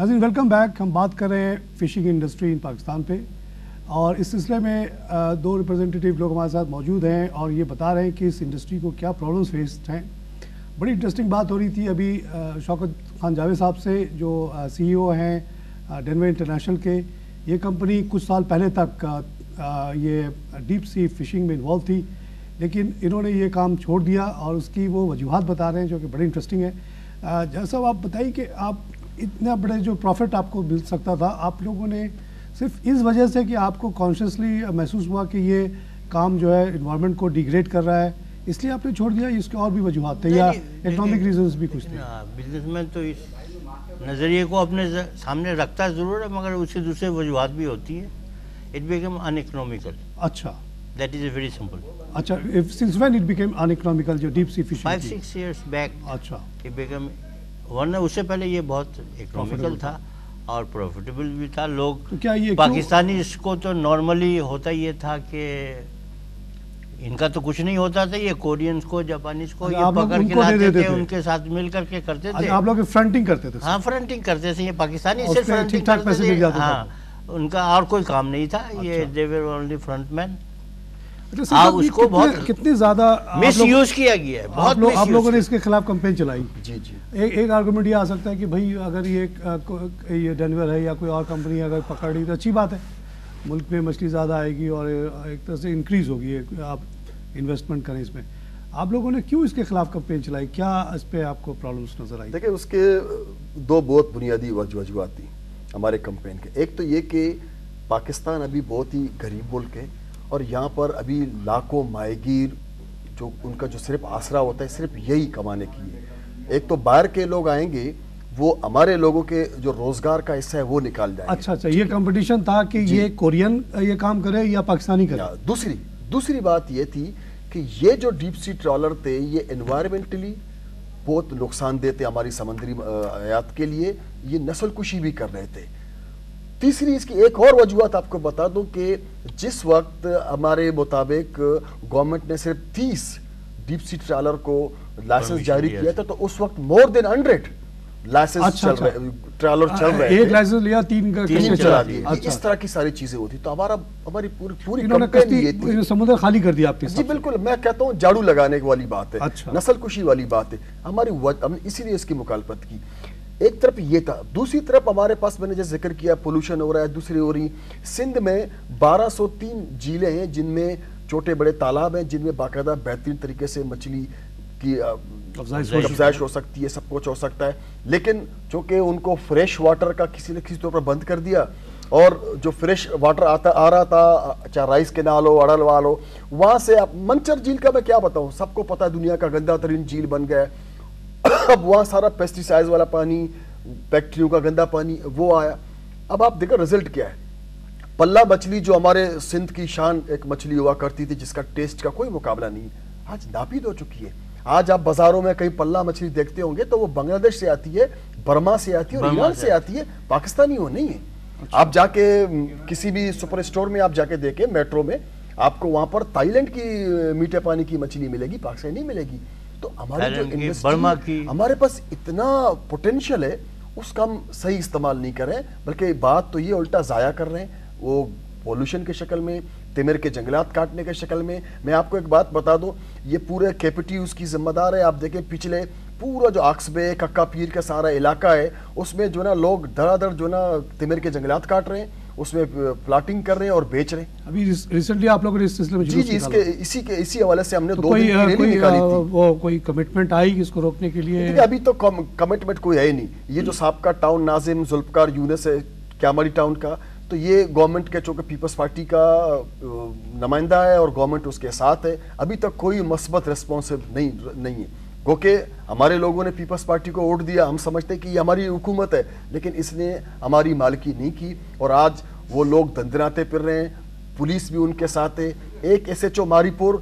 ناظرین welcome back. ہم بات کر رہے ہیں فشنگ انڈسٹری ان پاکستان پہ، اور اس سلسلے میں دو ریپرزنٹیٹیو لوگ ہمارے ساتھ موجود ہیں اور یہ بتا رہے ہیں کہ اس انڈسٹری کو کیا پرابلمس فیسڈ ہیں. بڑی انٹرسٹنگ بات ہو رہی تھی ابھی شوکت خان جاوید صاحب سے، جو سی ای او ہیں ڈینور انٹرنیشنل کے. یہ کمپنی کچھ سال پہلے تک یہ ڈیپ سی فشنگ میں انوالو تھی، لیکن انہوں نے یہ کام چھوڑ دیا اور اس کی وہ وجوہات بتا رہے ہیں جو کہ بڑی انٹرسٹنگ ہے. جیسا آپ بتائیے کہ آپ اتنا بڑے جو پروفٹ آپ کو مل سکتا تھا، آپ لوگوں نے صرف اس وجہ سے کہ آپ کو کانشیسلی محسوس ہوا کہ یہ کام جو ہے انوائرمنٹ کو ڈیگریڈ کر رہا ہے، اس لیے آپ نے چھوڑ دیا؟ اس کے اور بھی وجوہات تھے یا اکنامک ریزنز بھی کچھ تھے؟ بزنس مین تو اس نظریے کو اپنے سامنے رکھتا ضرور ہے، مگر اس کی دوسرے وجوہات بھی ہوتی ہیں. It became uneconomical. اچھا، دیٹ از ویری سمپل. اچھا، since when it became uneconomical جو deep sea fishing 5-6 years back. اچھا، it became، ورنہ اس سے پہلے یہ بہت اکنامیکل تھا اور پروفیٹیبل بھی تھا. لوگ پاکستانی اس کو تو نارملی ہوتا یہ تھا کہ ان کا تو کچھ نہیں ہوتا تھا، یہ کورینز کو جاپانیز کو یہ پکڑ کے لاتے تھے، ان کے ساتھ مل کر کے کرتے تھے. آپ لوگ فرنٹنگ کرتے تھے؟ ہاں، فرنٹنگ کرتے تھے. یہ پاکستانی صرف فرنٹنگ کرتے تھے. ہاں، ان کا اور کوئی کام نہیں تھا. یہ they were only front men. اس کو بہت کتنے زیادہ مس یوز کیا گیا ہے. آپ لوگوں نے اس کے خلاف کمپین چلائی. جی جی. ایک آرگومنٹ یہ آ سکتا ہے کہ بھائی اگر یہ ڈینور ہے یا کوئی اور کمپنی اگر پکڑ لی تو اچھی بات ہے، ملک میں مچھلی زیادہ آئے گی اور ایک طرح سے انکریز ہوگی، آپ انویسٹمنٹ کریں اس میں. آپ لوگوں نے کیوں اس کے خلاف کمپین چلائی؟ کیا اس پہ آپ کو پرابلمس نظر آئی؟ دیکھیں، اس کے دو بہت بنیادی وجوہات تھیں ہمارے کمپین کے. ایک تو یہ کہ پاکستان ابھی بہت ہی غریب ملک ہے اور یہاں پر ابھی لاکھوں ماہی گیر جو ان کا جو صرف آسرا ہوتا ہے صرف یہی کمانے کی ہے. ایک تو باہر کے لوگ آئیں گے، وہ ہمارے لوگوں کے جو روزگار کا حصہ ہے وہ نکال جائیں گے. اچھا، یہ کمپٹیشن تھا کہ یہ کورین یہ کام کرے یا پاکستانی کرے. دوسری بات یہ تھی کہ یہ جو ڈیپ سی ٹرالر تھے یہ انوائرمنٹلی بہت نقصان دہ تھے ہماری سمندری حیات کے لیے، یہ نسل کشی بھی کر رہے تھے. تیسری اس کی ایک اور وجوہات آپ کو بتا دوں کہ جس وقت ہمارے مطابق گورنمنٹ نے صرف 30 ڈیپ سی ٹرالر کو لائسنس جاری کیا تھا، تو اس وقت مور دین 100 لائسنس ٹرالر چل رہے تھے. ایک لائسنس لیا، 3 چلا دیے. اس طرح کی ساری چیزیں ہوتی. تو ہماری پوری کمپین یہ تھی. سمندر خالی کر دیا آپ نے. جی بالکل، میں کہتا ہوں جھاڑو لگانے والی بات ہے، نسل کشی والی بات ہے ہماری. ہم نے اسی لیے اس کی مخالفت کی. ایک طرف یہ تھا. دوسری طرف ہمارے پاس میں نے جیسے ذکر کیا پولوشن ہو رہا ہے. دوسری ہو رہی سندھ میں 1203 جھیلیں ہیں جن میں چھوٹے بڑے تالاب ہیں جن میں باقاعدہ بہترین طریقے سے مچھلی کی افزائش ہو سکتی ہے، سب کچھ ہو سکتا ہے. لیکن چونکہ ان کو فریش واٹر کا کسی نہ کسی طور پر بند کر دیا، اور جو فریش واٹر آ رہا تھا چاہے رائس کینال ہو، اڑل وال ہو، وہاں سے منچر جھیل کا میں کیا بتاؤں، سب کو پتا ہے دنیا کا گندا ترین جھیل بن گیا ہے. اب وہاں سارا پیسٹیسائڈ والا پانی، فیکٹریوں کا گندا پانی وہ آیا. اب آپ دیکھیں رزلٹ کیا ہے. پلہ مچھلی جو ہمارے سندھ کی شان ایک مچھلی ہوا کرتی تھی جس کا ٹیسٹ کا کوئی مقابلہ نہیں، آج ناپید ہو چکی ہے. آج آپ بازاروں میں کہیں پلہ مچھلی دیکھتے ہوں گے تو وہ بنگلہ دیش سے آتی ہے، برما سے آتی ہے اور ایران سے آتی ہے، پاکستانی وہ نہیں ہے. آپ جا کے کسی بھی سپر اسٹور میں آپ جا کے دیکھیں میٹرو میں، آپ کو وہاں پر تھائی لینڈ کی میٹھے پانی کی مچھلی ملے گی، پاکستانی نہیں ملے گی. تو ہماری جو انڈسٹری، ہمارے پاس اتنا پوٹینشیل ہے، اس کا ہم صحیح استعمال نہیں کر رہے ہیں، بلکہ بات تو یہ الٹا ضائع کر رہے ہیں. وہ پولوشن کے شکل میں، تمر کے جنگلات کاٹنے کے شکل میں. میں آپ کو ایک بات بتا دوں، یہ پورے کیپٹی اس کی ذمہ دار ہے. آپ دیکھیں پچھلے پورا جو آکس بے ککا پیر کا سارا علاقہ ہے، اس میں جو نا لوگ دھڑا دھڑ جو نا تمر کے جنگلات کاٹ رہے ہیں، اس میں پلاٹنگ کر رہے ہیں اور بیچ رہے ہیں. ابھی ریسنٹلی آپ لوگوں نے اس سلسلے میں جی اسی حوالے سے ہم نے 2 دن کی ریلی نکالی تھی. وہ کوئی کمٹمنٹ آئی اس کو روکنے کے لیے؟ ابھی تو کمٹمنٹ کوئی ہے ہی نہیں. یہ جو سابقہ ٹاؤن ناظم ذوالفقار یونس ہے کیاماری ٹاؤن کا، تو یہ گورنمنٹ کے چونکہ پیپلز پارٹی کا نمائندہ ہے اور گورنمنٹ اس کے ساتھ ہے. ابھی تک کوئی مثبت ریسپانسو نہیں ہے. گو کہ ہمارے لوگوں نے پیپلز پارٹی کو ووٹ دیا، ہم سمجھتے کہ یہ ہماری حکومت ہے، لیکن اس نے ہماری مالکی نہیں کی. اور آج وہ لوگ دندناتے پھر رہے ہیں، پولیس بھی ان کے ساتھ ہے. ایک ایس ایچ او ماری پور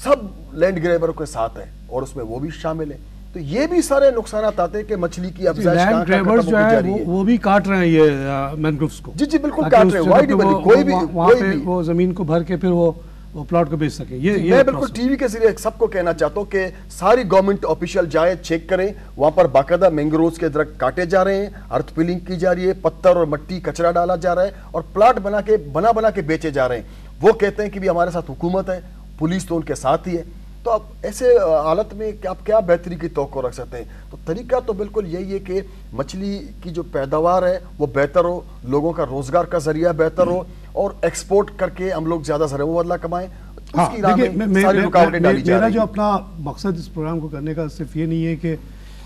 سب لینڈ گریبر کے ساتھ ہے اور اس میں وہ بھی شامل ہیں. تو یہ بھی سارے نقصانات آتے ہیں کہ مچھلی کی افزائش کہاں ختم ہوتی جا رہی ہے. وہ بھی کاٹ رہے ہیں یہ مینگرووز کو. جی بالکل کاٹ رہے ہیں. کوئی بھی وہ زمین کو بھر کے پھر وہ وہ پلاٹ کو بیچ سکیں. میں بالکل ٹی وی کے ذریعے سب کو کہنا چاہتا ہوں کہ ساری گورنمنٹ آفیشیل جائیں, چیک کریں, وہاں پر باقاعدہ مینگروز کے درخت کاٹے جا رہے ہیں, ارتھ پلنگ کی جا رہی ہے, پتھر اور مٹی کچرا ڈالا جا رہا ہے, اور پلاٹ بنا کے بیچے جا رہے ہیں. وہ کہتے ہیں کہ بھی ہمارے ساتھ حکومت ہے, پولیس تو ان کے ساتھ ہی ہے. تو اب ایسے حالت میں آپ کیا بہتری کی توقع رکھ سکتے ہیں؟ تو طریقہ تو بالکل یہی ہے کہ مچھلی کی جو پیداوار ہے وہ بہتر ہو, لوگوں کا روزگار کا ذریعہ بہتر ہو, اور ایکسپورٹ کر کے ہم لوگ زیادہ زر مبادلہ کمائیں. میرا جو اپنا مقصد اس پروگرام کو کرنے کا صرف یہ نہیں ہے کہ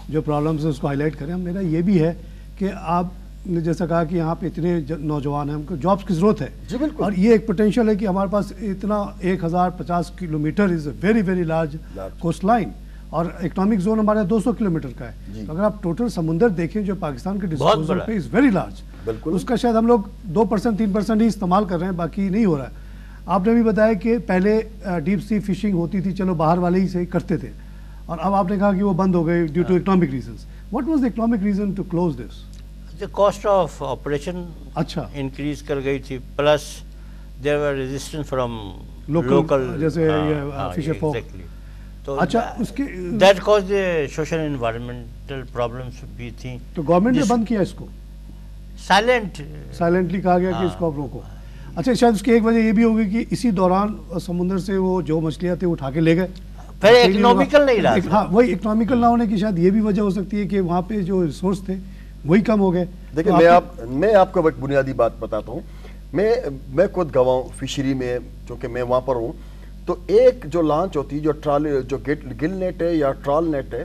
جو پرابلمز ہیں اس کو ہائی لائٹ کریں. میرا یہ بھی ہے کہ آپ نے جیسا کہا کہ یہاں پہ اتنے نوجوان ہیں, ہم کو جابس کی ضرورت ہے, اور یہ ایک پوٹینشیل ہے کہ ہمارے پاس اتنا 1050 kilometre is a very very large coast line, اور اکنامک زون ہمارے 200 کلومیٹر کا ہے. اگر آپ ٹوٹل سمندر دیکھیں جو پاکستان کے ڈسپوزل پہ از ویری لارج, اس کا شاید ہم لوگ 2% 3% ہی استعمال کر رہے ہیں, باقی نہیں ہو رہا ہے. آپ نے بھی بتایا کہ پہلے ڈیپ سی فشنگ ہوتی تھی, چلو باہر والے ہی سے کرتے تھے, اور اب آپ نے کہا کہ وہ بند ہو گئے due to economic reasons. What was the economic reason to close this? Cost of operation increase کر گئی تھی, plus there were resistance from local جیسے فشر فوک. اچھا, اس کے that cause social environmental problems بھی تھیں, تو گورنمنٹ نے بند کیا اس کو, سائلنٹلی کہا گیا کہ اس کو آپ روکو. اچھا, شاید اس کی ایک وجہ یہ بھی ہوگی کہ اسی دوران سمندر سے وہ جو مچھلیاں تھیں وہ اٹھا کے لے گئے, پھر اکنامیکل نہیں رہا. ہاں, وہی اکنامیکل نہ ہونے کی شاید یہ بھی وجہ ہو سکتی ہے کہ وہاں پہ جو ریسورس تھے وہی کم ہو گئے. دیکھیں, میں آپ کو ایک بنیادی بات بتاتا ہوں. میں خود گواہ ہوں فشری میں, چونکہ میں وہاں پر ہوں. تو ایک جو لانچ ہوتی ہے, جو گل نیٹ ہے یا ٹرال نیٹ ہے,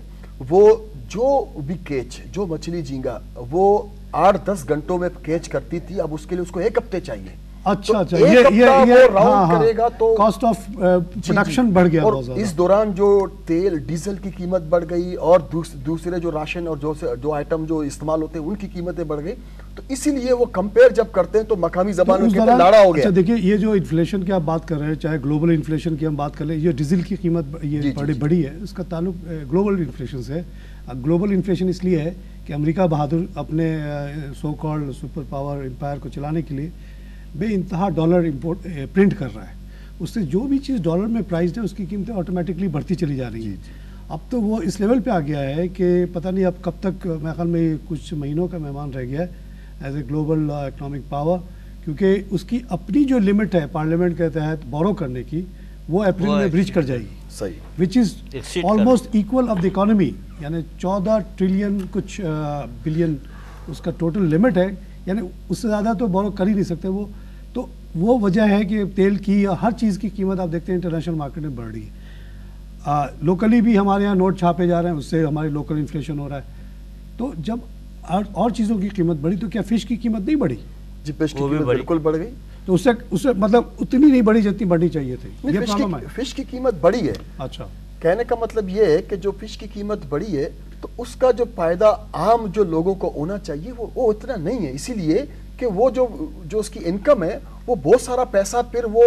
وہ جو بھی کیچ, جو مچھلی جھینگا وہ 8-10 گھنٹوں میں کیچ کرتی تھی, اب اس کے لیے اس کو 1 ہفتے چاہیے. اچھا, یہ کاسٹ آف پروڈکشن بڑھ گیا. اور اس دوران جو تیل ڈیزل کی قیمت بڑھ گئی, اور دوسرے جو راشن اور جو آئٹم جو استعمال ہوتے ہیں ان کی قیمتیں بڑھ گئی. تو اسی لیے وہ کمپیئر جب کرتے ہیں تو مقامی زبانوں کے اندر لاڑا ہو گیا. اچھا دیکھیے, یہ جو انفلیشن کی آپ بات کر رہے ہیں, چاہے گلوبل انفلیشن کی ہم بات کر لیں, یہ ڈیزل کی قیمت یہ بڑی ہے, اس کا تعلق گلوبل انفلیشن سے ہے. گلوبل انفلیشن اس لیے ہے کہ امریکہ بہادر اپنے so called super power empire کو چلانے کے لیے بے انتہا ڈالر امپورٹ پرنٹ کر رہا ہے. اس سے جو بھی چیز ڈالر میں پرائزڈ ہے اس کی قیمتیں آٹومیٹکلی بڑھتی چلی جا رہی ہیں. اب تو وہ اس لیول پہ آ گیا ہے کہ پتہ نہیں اب کب تک, میرے خیال میں کچھ مہینوں کا مہمان رہ گیا ہے as a global economic power, کیونکہ اس کی اپنی جو لمٹ ہے پارلیمنٹ کے تحت بورو کرنے کی, وہ اپریل میں بریچ کر جائے گی. صحیح, which is almost equal of the economy, یعنی 14 ٹریلین کچھ بلین اس کا ٹوٹل لمٹ ہے, یعنی اس سے زیادہ تو بورو کر ہی نہیں سکتے وہ. تو وہ وجہ ہے کہ تیل کی یا ہر چیز کی قیمت آپ دیکھتے ہیں انٹرنیشنل مارکیٹ میں بڑھ رہی ہے. لوکلی بھی ہمارے یہاں نوٹ چھاپے جا رہے ہیں, اس سے ہماری لوکل انفلیشن ہو رہا ہے. تو جب اور چیزوں کی قیمت بڑھی تو کیا فش کی قیمت نہیں بڑھی؟ جی, فش کی قیمت بالکل بڑھ گئی. تو اس سے مطلب اتنی نہیں بڑھی جتنی بڑھنی چاہیے تھی. یہ پرابلم ہے. فش کی قیمت بڑھی ہے. اچھا, کہنے کا مطلب یہ ہے کہ جو فش کی قیمت بڑھی ہے تو اس کا جو فائدہ عام جو لوگوں کو ہونا چاہیے وہ اتنا نہیں ہے. اسی لیے کہ وہ جو اس کی انکم ہے وہ بہت سارا پیسہ پھر وہ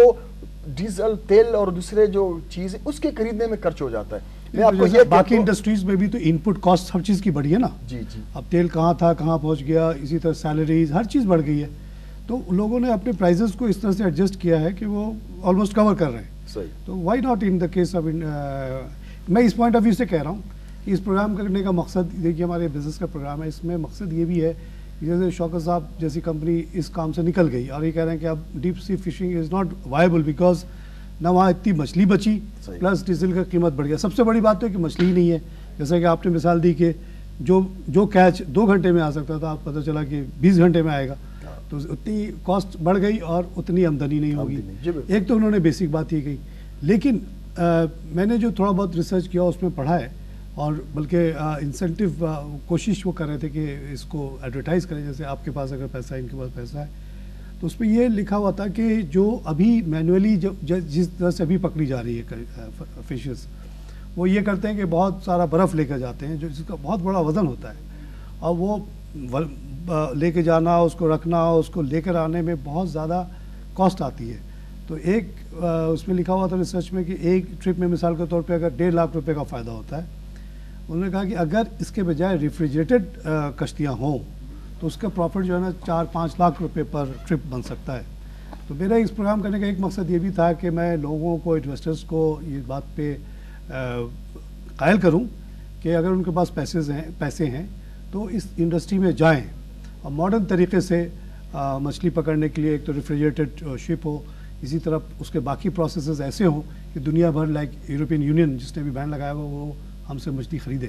ڈیزل, تیل اور دوسرے جو چیز ہے اس کے خریدنے میں خرچ ہو جاتا ہے. میں آپ کو یہ باقی انڈسٹریز میں بھی تو ان پٹ کاسٹ ہر چیز کی بڑھی ہے نا. جی جی, اب تیل کہاں تھا کہاں پہنچ گیا, اسی طرح سیلریز ہر چیز بڑھ گئی ہے. تو لوگوں نے اپنے پرائزز کو اس طرح سے ایڈجسٹ کیا ہے کہ وہ آلموسٹ کور کر رہے ہیں. صحیح. تو why not in the case of, میں اس پوائنٹ آف ویو سے کہہ رہا ہوں کہ اس پروگرام کرنے کا مقصد, دیکھیے ہمارے بزنس کا پروگرام ہے, اس میں مقصد یہ بھی ہے جیسے شوکت صاحب جیسی کمپنی اس کام سے نکل گئی اور یہ کہہ رہے ہیں کہ اب deep sea fishing is not viable because نہ وہاں اتنی مچھلی بچی, پلس ڈیزل کا قیمت بڑھ گیا. سب سے بڑی بات تو ہے کہ مچھلی ہی نہیں ہے. جیسا کہ آپ نے مثال دی کہ جو کیچ 2 گھنٹے میں آ سکتا تھا, آپ پتہ چلا کہ 20 گھنٹے میں آئے گا. تو اتنی کاسٹ بڑھ گئی اور اتنی آمدنی نہیں ہوگی. ایک تو انہوں نے بیسک بات یہ کہی, لیکن میں نے جو تھوڑا بہت ریسرچ کیا اس میں پڑھا ہے, اور بلکہ انسینٹیو کوشش وہ کر رہے تھے کہ اس کو ایڈورٹائز کریں, جیسے آپ کے پاس اگر پیسہ ہے, ان کے پاس پیسہ ہے, تو اس پہ یہ لکھا ہوا تھا کہ جو ابھی مینولی جس طرح سے ابھی پکڑی جا رہی ہے فشز, وہ یہ کرتے ہیں کہ بہت سارا برف لے کر جاتے ہیں جس کا بہت بڑا وزن ہوتا ہے, اور وہ لے کے جانا, اس کو رکھنا, اس کو لے کر آنے میں بہت زیادہ کاسٹ آتی ہے. تو ایک اس میں لکھا ہوا تھا ریسرچ میں کہ ایک ٹرپ میں مثال کے طور پہ اگر 1.5 لاکھ روپے کا فائدہ ہوتا ہے. انہوں نے کہا کہ اگر اس کے بجائے ریفریجریٹڈ کشتیاں ہوں تو اس کا پروفٹ جو ہے نا 4-5 لاکھ روپے پر ٹرپ بن سکتا ہے. تو میرا اس پروگرام کرنے کا ایک مقصد یہ بھی تھا کہ میں لوگوں کو، انویسٹرز کو یہ بات پہ قائل کروں کہ اگر ان کے پاس پیسے ہیں تو اس انڈسٹری میں جائیں اور ماڈرن طریقے سے مچھلی پکڑنے کے لیے ایک تو ریفریجریٹڈ شپ ہو، اسی طرح اس کے باقی پروسیسز ایسے ہوں کہ دنیا بھر لائک یورپین یونین جس نے بھی بین لگایا ہوا وہ ہم سے مچھلی خریدے.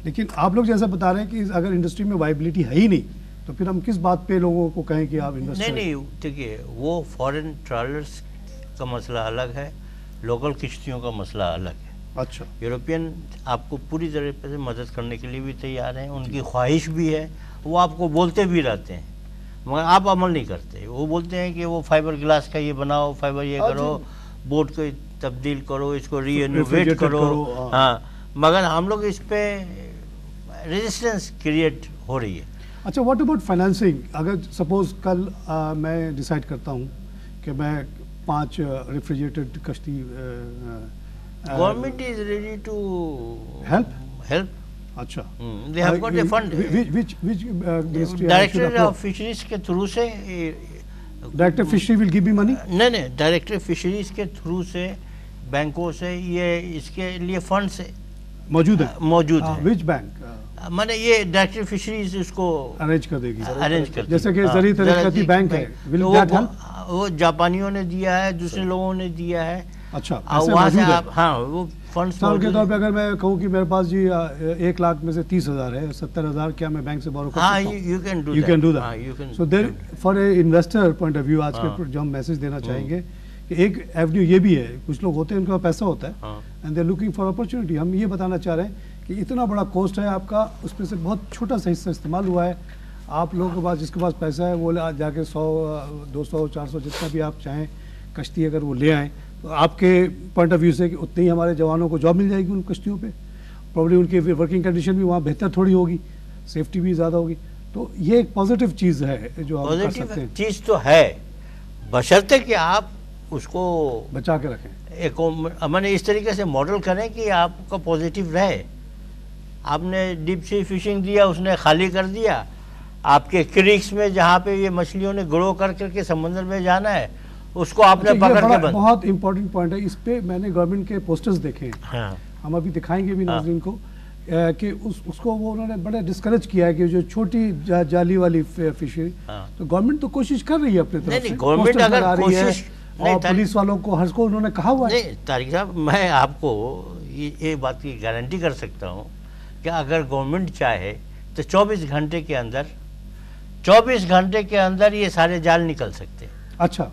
لیکن آپ لوگ جیسا بتا رہے ہیں کہ اگر انڈسٹری میں وائبلٹی ہے ہی نہیں تو پھر ہم کس بات پہ لوگوں کو کہیں کہ آپ انویسٹ نہیں دیکھیے وہ فورن ٹرالرز کا مسئلہ الگ ہے، لوکل کشتیوں کا مسئلہ الگ ہے. اچھا، یورپین آپ کو پوری طرح سے مدد کرنے کے لیے بھی تیار ہیں، ان کی خواہش بھی ہے، وہ آپ کو بولتے بھی رہتے ہیں مگر آپ عمل نہیں کرتے. وہ بولتے ہیں کہ وہ فائبر گلاس کا یہ بناؤ، فائبر یہ کرو، بوٹ کو تبدیل کرو، اس کو ری انوویٹ کرو. ہاں، مگر ہم لوگ اس پہ ریزسٹنس کریٹ ہو رہی ہے. اچھا، واٹ اباؤٹ فائنینسنگ؟ اگر سپوز کل میں ڈیسائیڈ کرتا ہوں کہ میں 5 ریفریجریٹڈ کشتی، government is ready to help. اچھا، they have got a fund. which ministry? Director of Fisheries کے تھرو سے. Director of Fisheries will give me money? نہیں، ڈائریکٹر فشریز کے تھرو سے، بینکوں سے یہ اس کے لیے فنڈ سے موجود ہے. Which bank? میں نے یہ ڈائریکٹر فشریز اس کو ارینج کر دے گی، ارینج کر، جیسے کہ زرعی ترقیاتی بینک ہے. وہ جاپانیوں نے دیا ہے، دوسرے لوگوں نے دیا ہے. اچھا، وہاں سے ہاں وہ فنڈ مثال کے طور پہ اگر میں کہوں کہ میرے پاس جی 1 لاکھ میں سے 30,000 ہے، 70,000 کیا میں بینک سے بورو کر سکتا ہوں؟ you can do that. So there for a investor point of view آج کے جو ہم میسج دینا چاہیں گے کہ ایک ایونیو یہ بھی ہے، کچھ لوگ ہوتے ہیں ان کا پیسہ ہوتا ہے and they're looking for opportunity. ہم یہ بتانا چاہ رہے ہیں کہ اتنا بڑا کوسٹ ہے آپ کا، اس میں سے بہت چھوٹا سا حصہ استعمال ہوا ہے. آپ لوگوں کے پاس، جس کے پاس پیسہ ہے وہ جا کے 100 200 400 جتنا بھی آپ چاہیں کشتی اگر وہ لے آئیں تو آپ کے پوائنٹ آف ویو سے کہ اتنے ہی ہمارے جوانوں کو جاب مل جائے گی ان کشتیوں پہ. پرابلی ان کی ورکنگ کنڈیشن بھی وہاں بہتر تھوڑی ہوگی، سیفٹی بھی زیادہ ہوگی. تو یہ ایک پازیٹیو چیز ہے جو آپ کر سکتے ہیں. چیز تو ہے، بشرطے کہ آپ اس کو بچا کے رکھیں. ایک میں نے اس طریقے سے ماڈل کریں کہ آپ کا پازیٹیو رہے. آپ نے ڈیپ سی فشنگ دیا، اس نے خالی کر دیا. آپ کے کریکس میں جہاں پہ یہ مچھلیوں نے گرو کر کے سمندر میں جانا ہے اس کو آپ نے پکڑ کے بند. بہت امپورٹنٹ پوائنٹ ہے. اس پہ میں نے گورنمنٹ کے پوسٹرز دیکھے ہیں، ہم ابھی دکھائیں گے بھی ناظرین کو، کہ اس کو وہ انہوں نے بڑے ڈسکریج کیا ہے کہ جو چھوٹی جالی والی فشری. تو گورنمنٹ تو کوشش کر رہی ہے اپنے طرف سے، گورنمنٹ اگر کوشش، اور پولیس والوں کو ہر کو انہوں نے کہا ہوا ہے. نہیں طارق صاحب، میں آپ کو یہ بات کی گارنٹی کر سکتا ہوں کہ اگر گورنمنٹ چاہے تو 24 گھنٹے کے اندر یہ سارے جال نکل سکتے. اچھا،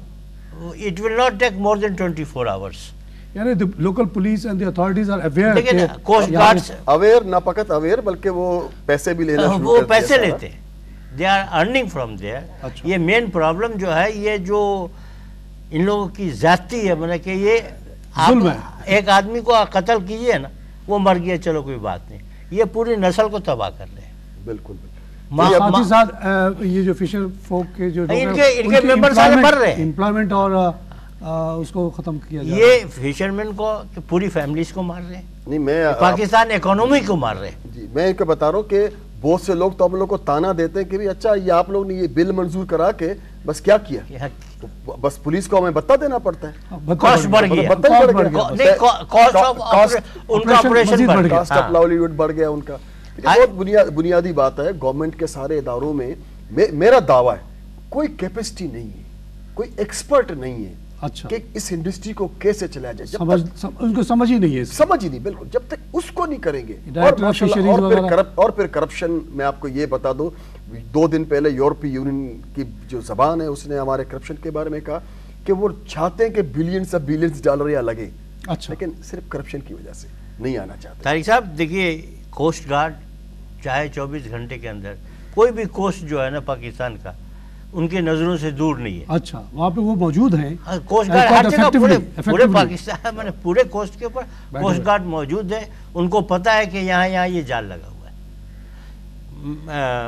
it will not take more than 24 hours. یعنی the local police and the authorities are aware. لیکن کوسٹ گارڈز اویئر، نہ فقط اویئر بلکہ وہ پیسے بھی لینا شروع کر دیا. وہ پیسے لیتے ہیں، they are earning from there. یہ مین پرابلم جو ہے، یہ جو ان لوگوں کی زیادتی ہے، مطلب کہ یہ آپ ایک آدمی کو قتل کیجئے نا، وہ مر گیا، چلو کوئی بات نہیں، یہ پوری نسل کو تباہ کر رہے ہیں. بالکل. ساتھ ہی ساتھ یہ جو فشر فوک کے جو ان کے ممبر سارے مر رہے ہیں، امپلائمنٹ اور اس کو ختم کیا جائے. یہ فشرمین کو پوری فیملیز کو مار رہے ہیں. نہیں، میں پاکستان اکانومی کو مار رہے ہیں. جی میں ایک بتا رہا ہوں کہ بہت سے لوگ تو ہم لوگ کو تانا دیتے ہیں کہ اچھا یہ آپ لوگ نے یہ بل منظور کرا کے بس کیا کیا، بس پولیس کو ہمیں بتا دینا پڑتا ہے. کاسٹ بڑھ گیا، کاسٹ آف لائیولیہوڈ بڑھ گیا ان کا. بہت بنیادی بات ہے. گورنمنٹ کے سارے اداروں میں میرا دعویٰ ہے کوئی کیپیسٹی نہیں ہے، کوئی ایکسپرٹ نہیں ہے کہ اس انڈسٹری کو کیسے چلایا جائے. ان کو سمجھ ہی نہیں ہے، سمجھ ہی نہیں. بالکل، جب تک اس کو نہیں کریں گے. اور پھر کرپشن، میں آپ کو یہ بتا دوں، 2 دن پہلے یورپی یونین کی جو زبان ہے اس نے ہمارے کرپشن کے بارے میں کہا کہ وہ چاہتے ہیں کہ بلینز ڈالر یا لگے، لیکن صرف کرپشن کی وجہ سے نہیں آنا چاہتے. طارق صاحب دیکھیے، کوسٹ گارڈ چاہے 24 گھنٹے کے اندر کوئی بھی کوسٹ جو ہے نا پاکستان کا، ان کی نظروں سے دور نہیں ہے. اچھا، وہاں پہ وہ موجود ہیں. کوسٹ گارڈ ہر جگہ، پورے پاکستان میں پورے کوسٹ کے اوپر کوسٹ گارڈ موجود ہے. ان کو پتا ہے کہ یہاں یہ جال لگا ہوا ہے.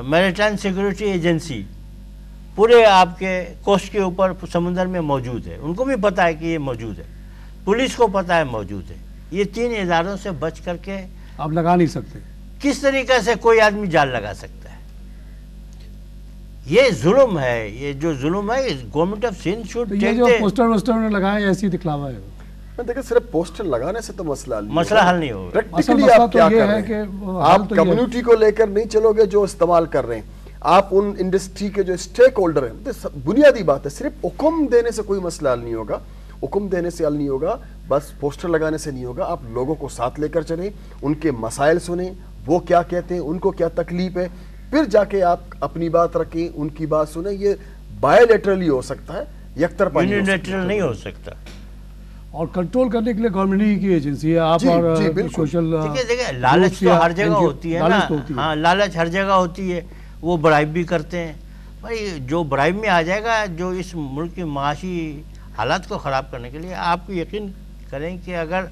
میریٹائم سیکورٹی ایجنسی پورے آپ کے کوسٹ کے اوپر سمندر میں موجود ہے، ان کو بھی پتا ہے کہ یہ موجود ہے. پولیس کو پتا ہے موجود ہے. یہ 3 اداروں سے بچ کر کے آپ لگا نہیں سکتے. کس طریقے سے کوئی آدمی جال لگا سکتا ہے؟ یہ ظلم ہے، یہ جو ظلم ہے government of Sindh should take. یہ جو پوسٹر وسٹر نے لگائے ایسی دکھلاوا ہے، دیکھیں صرف پوسٹر لگانے سے تو مسئلہ حل نہیں ہوگا۔ پریکٹیکلی آپ کیا کر رہے ہیں؟ آپ کمیونٹی کو لے کر نہیں چلو گے جو استعمال کر رہے ہیں، آپ ان انڈسٹری کے جو اسٹیک ہولڈر ہیں، بنیادی بات ہے صرف حکم دینے سے کوئی مسئلہ حل نہیں ہوگا، حکم دینے سے حل نہیں ہوگا، بس پوسٹر لگانے سے نہیں ہوگا۔ آپ لوگوں کو ساتھ لے کر چلیں، ان کے مسائل سنیں، وہ کیا کہتے ہیں، ان کو کیا تکلیف ہے، پھر جا کے آپ اپنی بات رکھیں، ان کی بات سنیں۔ یہ بائی لیٹرلی ہو سکتا ہے، یک طرفہ نہیں ہو سکتا۔ اور کنٹرول کرنے کے لیے گورنمنٹ کی ایجنسی ہے، آپ اور سوشل دیکھیں لالچ تو ہر جگہ ہوتی ہے نا، ہاں لالچ ہر جگہ ہوتی ہے، وہ برائب بھی کرتے ہیں۔ بھائی جو برائب میں آ جائے گا، جو اس ملک کی معاشی حالات کو خراب کرنے کے لیے، آپ کو یقین کریں کہ اگر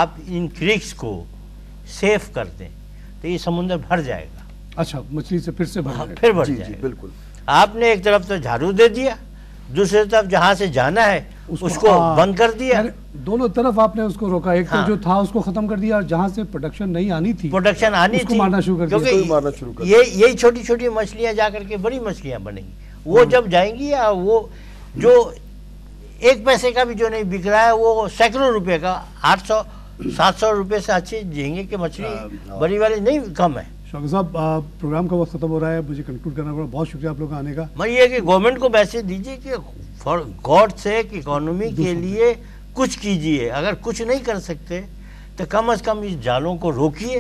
آپ ان کریکس کو سیف کر دیں تو یہ سمندر بھر جائے گا۔ اچھا، مچھلی سے پھر سے بھر جائے گا۔ بالکل، آپ نے ایک طرف تو جھاڑو دے دیا، دوسری طرف جہاں سے جانا ہے اس کو بند کر دیا، دونوں طرف آپ نے اس کو روکا، ایک تو جو تھا اس کو ختم کر دیا، اور جہاں سے پروڈکشن نہیں آنی تھی اس کو مارنا شروع کر دیا، کیونکہ یہی چھوٹی چھوٹی مچھلیاں جا کر کے بڑی مچھلیاں بنیں گی، وہ جب جائیں گی، وہ جو 1 پیسے کا بھی جو نہیں بک رہا ہے وہ سینکڑوں روپے کا، 800-700 روپے سے اچھی جھینگے کی مچھلی بڑی والی نہیں کم ہے۔ شوکت صاحب، پروگرام کا وقت ختم ہو رہا ہے، مجھے کنکلوڈ کرنا پڑا، بہت شکریہ آپ لوگ آنے کا۔ میں یہ کہ گورنمنٹ کو میسج دیجیے کہ فار گاڈ سیک اکانومی کے لیے کچھ کیجیے، اگر کچھ نہیں کر سکتے تو کم از کم اس جالوں کو روکیے،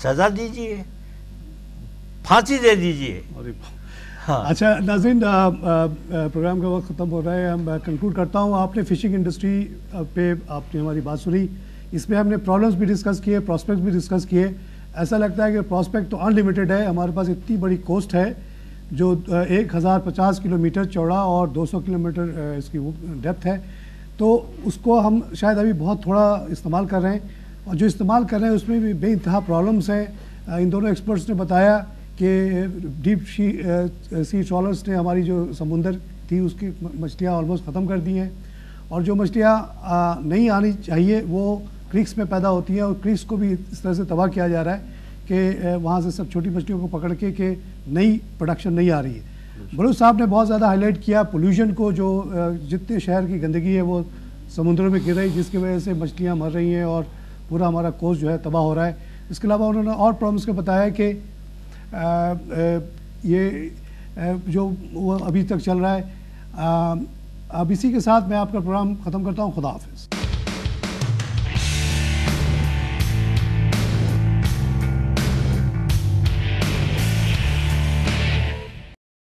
سزا دیجیے، پھانسی دے دیجیے۔ اچھا ناظرین، پروگرام کا وقت ختم ہو رہا ہے، میں کنکلوڈ کرتا ہوں۔ آپ نے فشنگ انڈسٹری پہ آپ نے ہماری بات سنی، اس میں ہم نے پرابلمس بھی ڈسکس کیے، پراسپیکٹ بھی ڈسکس کیے۔ ایسا لگتا ہے کہ پراسپیکٹ تو انلیمیٹڈ ہے، ہمارے پاس اتنی بڑی کوسٹ ہے جو 1050 کلومیٹر چوڑا اور 200 کلومیٹر اس کی ڈیپتھ ہے، تو اس کو ہم شاید ابھی بہت تھوڑا استعمال کر رہے ہیں، اور جو استعمال کر رہے ہیں اس میں بھی بے انتہا پرابلمس ہیں۔ ان دونوں ایکسپرٹس نے بتایا کہ ڈیپ سی ٹرالرس نے ہماری جو سمندر تھی اس کی مچھلیاں آلموسٹ ختم کر دی ہیں، اور جو مچھلیاں نہیں آنی چاہیے وہ کریکس میں پیدا ہوتی ہیں، اور کریکس کو بھی اس طرح سے تباہ کیا جا رہا ہے کہ وہاں سے سب چھوٹی مچھلیوں کو پکڑ کے کہ نئی پروڈکشن نہیں آ رہی ہے۔ بلوچ صاحب نے بہت زیادہ ہائی لائٹ کیا پولوشن کو، جو جتنے شہر کی گندگی ہے وہ سمندروں میں گر رہی، جس کی وجہ سے مچھلیاں مر رہی ہیں اور پورا ہمارا کوسٹ جو ہے تباہ ہو رہا ہے۔ اس کے علاوہ انہوں نے اور پرابلمس کو بتایا کہ یہ جو وہ ابھی تک چل رہا ہے۔ اب اسی کے ساتھ میں آپ کا پروگرام ختم کرتا ہوں۔ خدا حافظ۔